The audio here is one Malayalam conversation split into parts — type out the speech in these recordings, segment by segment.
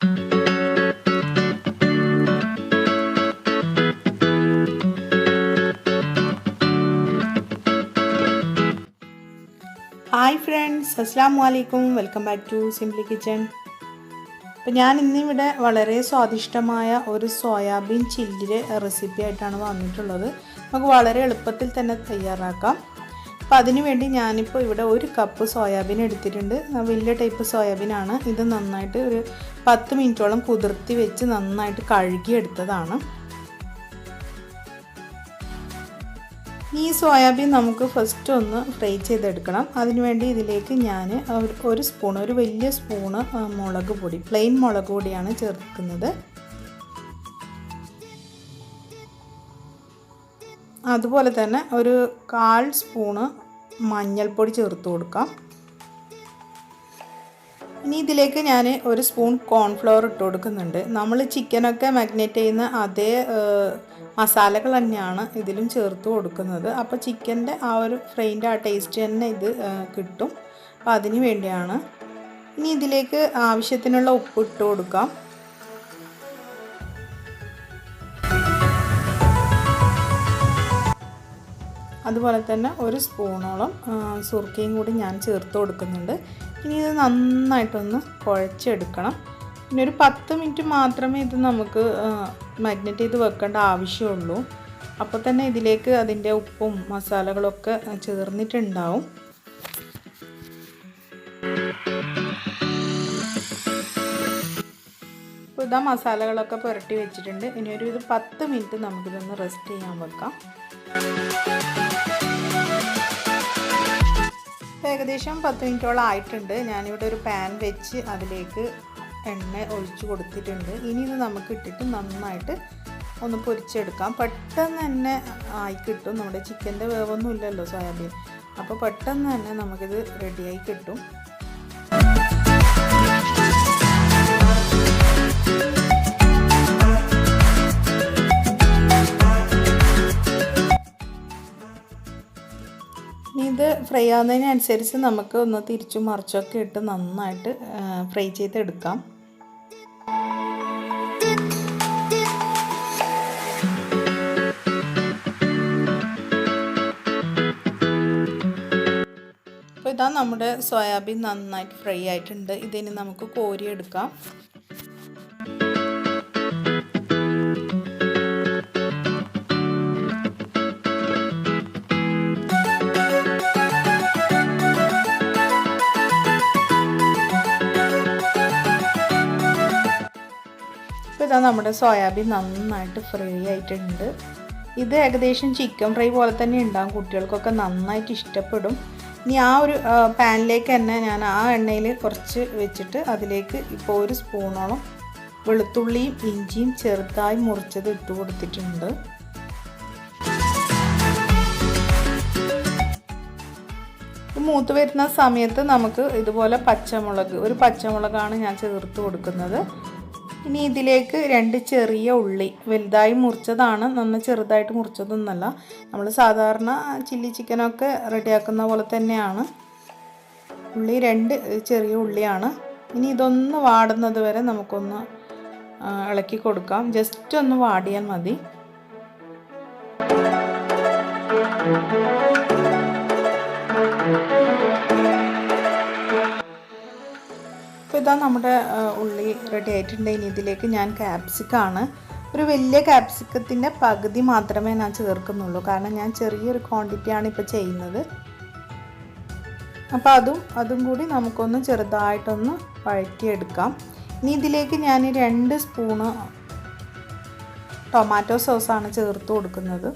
ഹായ് ഫ്രണ്ട്സ്, അസ്സലാമു അലൈക്കും. Welcome back to Simply Kitchen. അപ്പോൾ ഞാൻ ഇന്നിവിടെ വളരെ സ്വാദിഷ്ടമായ ഒരു സോയാബീൻ ചില്ലി റെസിപ്പി ആയിട്ടാണ് വന്നിട്ടുള്ളത്. നമുക്ക് വളരെ എളുപ്പത്തിൽ തന്നെ തയ്യാറാക്കാം. അപ്പോൾ അതിനു വേണ്ടി ഞാനിപ്പോൾ ഇവിടെ 1 കപ്പ് സോയാബീൻ എടുത്തിട്ടുണ്ട്. വലിയ ടൈപ്പ് സോയാബീനാണ്. ഇത് നന്നായിട്ട് ഒരു 10 മിനിറ്റോളം കുതിർത്തി വെച്ച് നന്നായിട്ട് കഴുകിയെടുത്തതാണ്. ഈ സോയാബീൻ നമുക്ക് ഫസ്റ്റ് ഒന്ന് ഫ്രൈ ചെയ്തെടുക്കണം. അതിനുവേണ്ടി ഇതിലേക്ക് ഞാൻ ഒരു വലിയ സ്പൂണ് മുളക് പൊടി, പ്ലെയിൻ മുളക് പൊടിയാണ് ചേർക്കുന്നത്. അതുപോലെ തന്നെ ഒരു 1/4 സ്പൂണ് മഞ്ഞൾപ്പൊടി ചേർത്ത് കൊടുക്കാം. ഇനി ഇതിലേക്ക് ഞാൻ 1 സ്പൂൺ കോൺഫ്ലവർ ഇട്ട് കൊടുക്കുന്നുണ്ട്. നമ്മൾ ചിക്കനൊക്കെ മാഗ്നേറ്റ് ചെയ്യുന്ന അതേ മസാലകൾ തന്നെയാണ് ഇതിലും ചേർത്ത് കൊടുക്കുന്നത്. അപ്പോൾ ചിക്കൻ്റെ ആ ഒരു ഫ്രൈൻ്റെ ആ ടേസ്റ്റ് തന്നെ ഇത് കിട്ടും. അപ്പോൾ അതിന് വേണ്ടിയാണ്. ഇനി ഇതിലേക്ക് ആവശ്യത്തിനുള്ള ഉപ്പ് ഇട്ട് കൊടുക്കാം. അതുപോലെ തന്നെ 1 സ്പൂണോളം സുർക്കയും കൂടി ഞാൻ ചേർത്ത് കൊടുക്കുന്നുണ്ട്. ഇനി ഇത് നന്നായിട്ടൊന്ന് കുഴച്ചെടുക്കണം. പിന്നെ ഒരു 10 മിനിറ്റ് മാത്രമേ ഇത് നമുക്ക് മാഗ്നേറ്റ് ചെയ്ത് വെക്കേണ്ട ആവശ്യമുള്ളൂ. അപ്പോൾ തന്നെ ഇതിലേക്ക് അതിൻ്റെ ഉപ്പും മസാലകളൊക്കെ ചേർന്നിട്ടുണ്ടാവും. അപ്പോൾ ഇതാ മസാലകളൊക്കെ പുരട്ടി വെച്ചിട്ടുണ്ട്. ഇനി ഒരു 10 മിനിറ്റ് നമുക്കിതൊന്ന് റെസ്റ്റ് ചെയ്യാൻ വെക്കാം. ഏകദേശം 10 മിനിറ്റോളം ആയിട്ടുണ്ട്. ഞാനിവിടെ ഒരു പാൻ വെച്ച് അതിലേക്ക് എണ്ണ ഒഴിച്ച് കൊടുത്തിട്ടുണ്ട്. ഇനി ഇത് നമുക്ക് ഇട്ടിട്ട് നന്നായിട്ട് ഒന്ന് പൊരിച്ചെടുക്കാം. പെട്ടെന്ന് തന്നെ ആയി കിട്ടും. നമ്മുടെ ചിക്കൻ്റെ വേവൊന്നും ഇല്ലല്ലോ സോയാബീൻ. അപ്പോൾ പെട്ടെന്ന് തന്നെ നമുക്കിത് റെഡിയായി കിട്ടും. ഇത് ഫ്രൈ ആവുന്നതിനനുസരിച്ച് നമുക്ക് ഒന്ന് തിരിച്ചും മറിച്ചൊക്കെ ഇട്ട് നന്നായിട്ട് ഫ്രൈ ചെയ്തെടുക്കാം. അപ്പോൾ ഇതാ നമ്മുടെ സോയാബീൻ നന്നായിട്ട് ഫ്രൈ ആയിട്ടുണ്ട്. ഇതിന് നമുക്ക് കോരിയെടുക്കാം. ഇതാ നമ്മുടെ സോയാബീൻ നന്നായിട്ട് ഫ്രൈ ആയിട്ടുണ്ട്. ഇത് ഏകദേശം ചിക്കൻ ഫ്രൈ പോലെ തന്നെ ഉണ്ടാകും. കുട്ടികൾക്കൊക്കെ നന്നായിട്ട് ഇഷ്ടപ്പെടും. ഇനി ആ ഒരു പാനിലേക്ക് തന്നെ ഞാൻ ആ എണ്ണയിൽ കുറച്ച് വെച്ചിട്ട് അതിലേക്ക് ഇപ്പോൾ 1 സ്പൂണോളം വെളുത്തുള്ളിയും ഇഞ്ചിയും ചെറുതായി മുറിച്ചത് ഇട്ട് കൊടുത്തിട്ടുണ്ട്. മൂത്ത് വരുന്ന സമയത്ത് നമുക്ക് ഇതുപോലെ ഒരു പച്ചമുളകാണ് ഞാൻ ചേർത്ത് കൊടുക്കുന്നത്. ഇനി ഇതിലേക്ക് 2 ചെറിയ ഉള്ളി വലുതായി മുറിച്ചതാണ്, നന്നായി ചെറുതായിട്ട് മുറിച്ചതൊന്നുമല്ല. നമ്മൾ സാധാരണ ചില്ലി ചിക്കനൊക്കെ റെഡിയാക്കുന്ന പോലെ തന്നെയാണ്. 2 ചെറിയ ഉള്ളിയാണ്. ഇനി ഇതൊന്ന് വാടുന്നത് വരെ നമുക്കൊന്ന് ഇളക്കി കൊടുക്കാം. ജസ്റ്റ് ഒന്ന് വാടിയാൽ മതി. അപ്പോൾ ഇതാ നമ്മുടെ ഉള്ളി റെഡി ആയിട്ടുണ്ട്. ഇനി ഇതിലേക്ക് ഞാൻ ക്യാപ്സിക്കാണ്, ഒരു വലിയ ക്യാപ്സിക്കത്തിൻ്റെ പകുതി മാത്രമേ ഞാൻ ചേർക്കുന്നുള്ളൂ. കാരണം ഞാൻ ചെറിയൊരു ക്വാണ്ടിറ്റിയാണ് ഇപ്പോൾ ചെയ്യുന്നത്. അപ്പോൾ അതും കൂടി നമുക്കൊന്ന് ചെറുതായിട്ടൊന്ന് വഴറ്റിയെടുക്കാം. ഇനി ഇതിലേക്ക് ഞാൻ 2 സ്പൂണ് ടൊമാറ്റോ സോസാണ് ചേർത്ത് കൊടുക്കുന്നത്.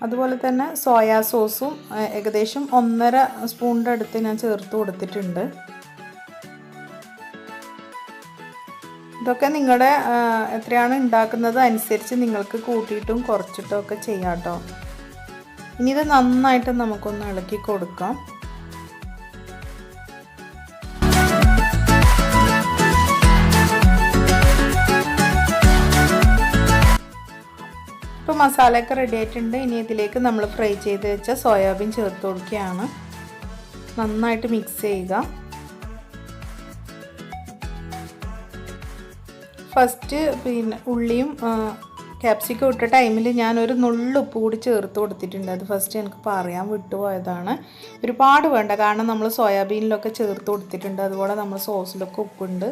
അതുപോലെ തന്നെ സോയാ സോസും ഏകദേശം 1.5 സ്പൂണിൻ്റെ അടുത്ത് ഞാൻ ചേർത്ത് കൊടുത്തിട്ടുണ്ട്. ഇതൊക്കെ നിങ്ങളുടെ എത്രയാണ് ഉണ്ടാക്കുന്നത് അനുസരിച്ച് നിങ്ങൾക്ക് കൂട്ടിയിട്ടും കുറച്ചിട്ടും ഒക്കെ ചെയ്യാം കേട്ടോ. ഇനി ഇത് നന്നായിട്ട് നമുക്കൊന്ന് ഇളക്കി കൊടുക്കാം. ഇപ്പോൾ മസാലയൊക്കെ റെഡി ആയിട്ടുണ്ട്. ഇനി ഇതിലേക്ക് നമ്മൾ ഫ്രൈ ചെയ്ത് വെച്ച സോയാബീൻ ചേർത്ത് കൊടുക്കുകയാണ്. നന്നായിട്ട് മിക്സ് ചെയ്യുക. ഫസ്റ്റ് പിന്നെ ഉള്ളിയും ക്യാപ്സിക്കം ഇട്ട ടൈമിൽ ഞാനൊരു നുള്ളുപ്പ് കൂടി ചേർത്ത് കൊടുത്തിട്ടുണ്ട്. അത് ഫസ്റ്റ് എനിക്ക് പറയാൻ വിട്ടുപോയതാണ്. ഒരുപാട് വേണ്ട, കാരണം നമ്മൾ സോയാബീനിലൊക്കെ ചേർത്ത് കൊടുത്തിട്ടുണ്ട്, അതുപോലെ നമ്മൾ സോസിലൊക്കെ ഉപ്പുണ്ട്.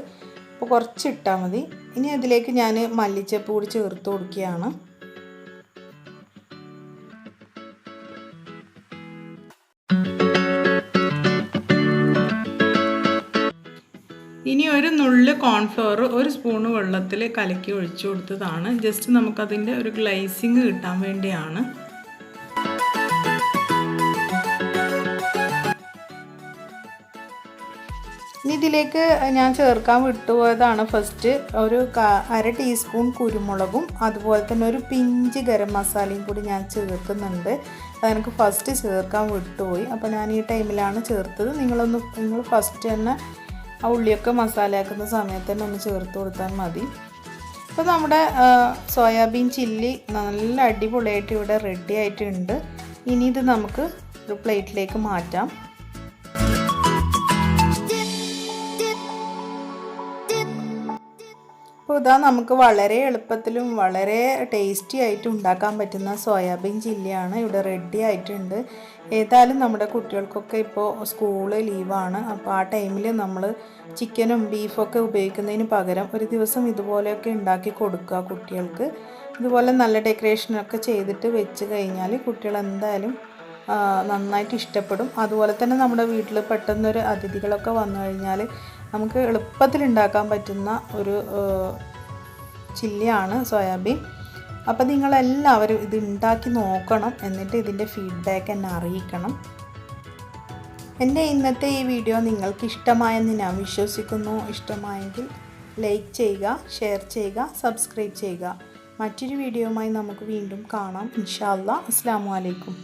അപ്പോൾ കുറച്ച് ഇട്ടാൽ മതി. ഇനി അതിലേക്ക് ഞാൻ മല്ലിച്ചപ്പ് കൂടി ചേർത്ത് കൊടുക്കുകയാണ്. ഇനി ഒരു നുള്ള് കോൺഫ്ലവർ ഒരു സ്പൂണ് വെള്ളത്തിൽ കലക്കി ഒഴിച്ചു കൊടുത്തതാണ്. ജസ്റ്റ് നമുക്കതിൻ്റെ ഒരു ഗ്ലേസിങ് കിട്ടാൻ വേണ്ടിയാണ്. ഇനി ഇതിലേക്ക് ഞാൻ ചേർക്കാൻ വിട്ടുപോയതാണ് ഫസ്റ്റ് ഒരു അര ടീസ്പൂൺ കുരുമുളകും അതുപോലെ തന്നെ ഒരു പിഞ്ച് ഗരം മസാലയും കൂടി ഞാൻ ചേർക്കുന്നുണ്ട്. അതെനിക്ക് ഫസ്റ്റ് ചേർക്കാൻ വിട്ടുപോയി, അപ്പോൾ ഞാൻ ഈ ടൈമിലാണ് ചേർത്തത്. നിങ്ങൾ ഫസ്റ്റ് തന്നെ ആ ഉള്ളിയൊക്കെ മസാലയാക്കുന്ന സമയത്ത് തന്നെ ഒന്ന് ചേർത്ത് കൊടുത്താൽ മതി. അപ്പോൾ നമ്മുടെ സോയാബീൻ ചില്ലി നല്ല അടിപൊളിയായിട്ട് ഇവിടെ റെഡി ആയിട്ടുണ്ട്. ഇനി ഇത് നമുക്ക് ഒരു പ്ലേറ്റിലേക്ക് മാറ്റാം. അപ്പോൾ ഇതാ നമുക്ക് വളരെ എളുപ്പത്തിലും വളരെ ടേസ്റ്റി ആയിട്ട് ഉണ്ടാക്കാൻ പറ്റുന്ന സോയാബീൻ ചില്ലിയാണ് ഇവിടെ റെഡി ആയിട്ടുണ്ട്. ഏതായാലും നമ്മുടെ കുട്ടികൾക്കൊക്കെ ഇപ്പോൾ സ്കൂള് ലീവാണ്. അപ്പോൾ ആ ടൈമിൽ നമ്മൾ ചിക്കനും ബീഫൊക്കെ ഉപയോഗിക്കുന്നതിന് പകരം ഒരു ദിവസം ഇതുപോലെയൊക്കെ ഉണ്ടാക്കി കൊടുക്കുക കുട്ടികൾക്ക്. ഇതുപോലെ നല്ല ഡെക്കറേഷനൊക്കെ ചെയ്തിട്ട് വെച്ച് കഴിഞ്ഞാൽ കുട്ടികൾ എന്തായാലും നന്നായിട്ട് ഇഷ്ടപ്പെടും. അതുപോലെ തന്നെ നമ്മുടെ വീട്ടിൽ പെട്ടെന്നൊരു അതിഥികളൊക്കെ വന്നു കഴിഞ്ഞാൽ നമുക്ക് എളുപ്പത്തിൽ ഉണ്ടാക്കാൻ പറ്റുന്ന ഒരു ചില്ലിയാണ് സോയാബീൻ. അപ്പോൾ നിങ്ങളെല്ലാവരും ഇത് ഉണ്ടാക്കി നോക്കണം, എന്നിട്ട് ഇതിൻ്റെ ഫീഡ്ബാക്ക് എന്നെ അറിയിക്കണം. എൻ്റെ ഇന്നത്തെ ഈ വീഡിയോ നിങ്ങൾക്ക് ഇഷ്ടമായെന്ന് ഞാൻ വിശ്വസിക്കുന്നു. ഇഷ്ടമായെങ്കിൽ ലൈക്ക് ചെയ്യുക, ഷെയർ ചെയ്യുക, സബ്സ്ക്രൈബ് ചെയ്യുക. മറ്റൊരു വീഡിയോയുമായി നമുക്ക് വീണ്ടും കാണാം. ഇൻഷാ അല്ലാഹ്. അസ്സലാമു അലൈക്കും.